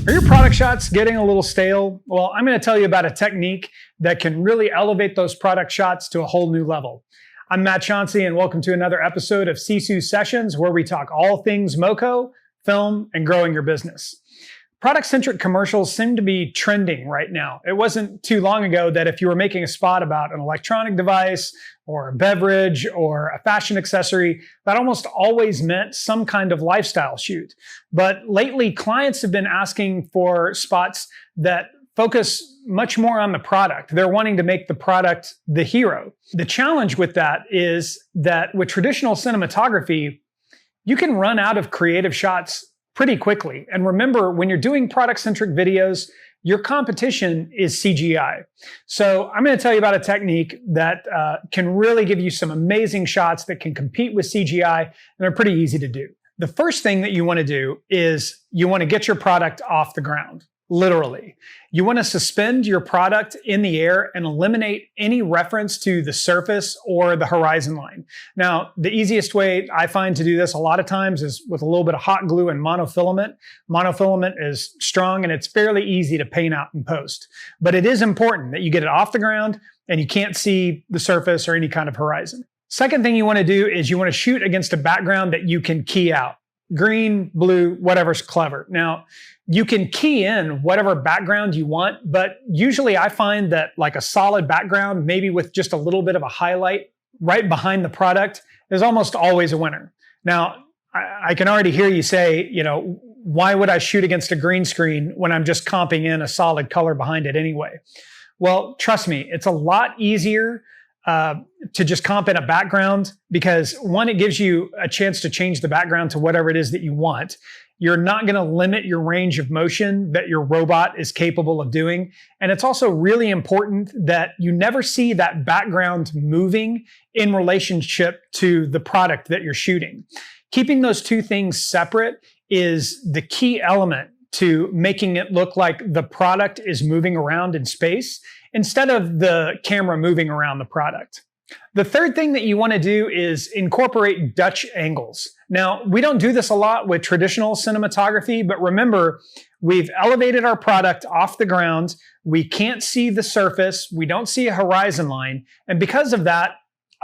Are your product shots getting a little stale? Well, I'm going to tell you about a technique that can really elevate those product shots to a whole new level. I'm Matt Chauncey, and welcome to another episode of SISU Sessions, where we talk all things MoCo, film, and growing your business. Product-centric commercials seem to be trending right now. It wasn't too long ago that if you were making a spot about an electronic device or a beverage or a fashion accessory, that almost always meant some kind of lifestyle shoot. But lately, clients have been asking for spots that focus much more on the product. They're wanting to make the product the hero. The challenge with that is that with traditional cinematography, you can run out of creative shots pretty quickly. And remember, when you're doing product-centric videos, your competition is CGI. So I'm going to tell you about a technique that can really give you some amazing shots that can compete with CGI, and they're pretty easy to do. The first thing that you want to do is you want to get your product off the ground. Literally. You want to suspend your product in the air and eliminate any reference to the surface or the horizon line. Now, the easiest way I find to do this a lot of times is with a little bit of hot glue and monofilament. Monofilament is strong and it's fairly easy to paint out in post. But it is important that you get it off the ground and you can't see the surface or any kind of horizon. Second thing you want to do is you want to shoot against a background that you can key out. Green, blue, whatever's clever. Now, you can key in whatever background you want, but usually I find that like a solid background, maybe with just a little bit of a highlight right behind the product, is almost always a winner. Now, I can already hear you say, why would I shoot against a green screen when I'm just comping in a solid color behind it anyway? Well, trust me, it's a lot easier to just comp in a background because one, it gives you a chance to change the background to whatever it is that you want. You're not going to limit your range of motion that your robot is capable of doing. And it's also really important that you never see that background moving in relationship to the product that you're shooting. Keeping those two things separate is the key element to making it look like the product is moving around in space instead of the camera moving around the product. The third thing that you want to do is incorporate Dutch angles. Now, we don't do this a lot with traditional cinematography, but remember, we've elevated our product off the ground. We can't see the surface. We don't see a horizon line. And because of that,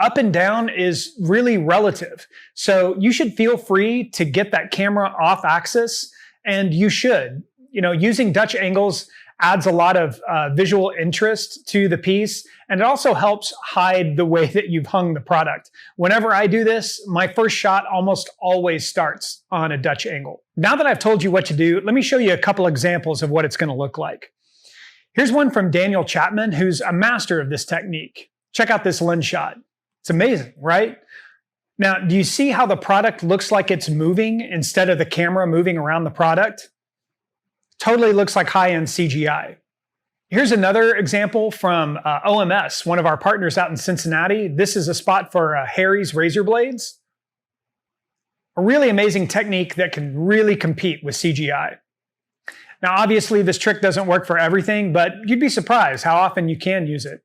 up and down is really relative. So you should feel free to get that camera off axis, and you should. Using Dutch angles adds a lot of visual interest to the piece, and it also helps hide the way that you've hung the product. Whenever I do this, my first shot almost always starts on a Dutch angle. Now that I've told you what to do, let me show you a couple examples of what it's going to look like. Here's one from Daniel Chapman, who's a master of this technique. Check out this lens shot. It's amazing, right? Now, do you see how the product looks like it's moving instead of the camera moving around the product? Totally looks like high-end CGI. Here's another example from OMS, one of our partners out in Cincinnati. This is a spot for Harry's razor blades. A really amazing technique that can really compete with CGI. Now, obviously, this trick doesn't work for everything, but you'd be surprised how often you can use it.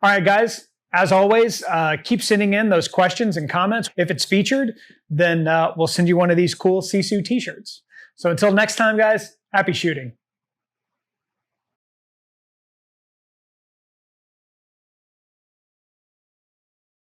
All right, guys, as always, keep sending in those questions and comments. If it's featured, then we'll send you one of these cool SISU t-shirts. So until next time, guys, happy shooting.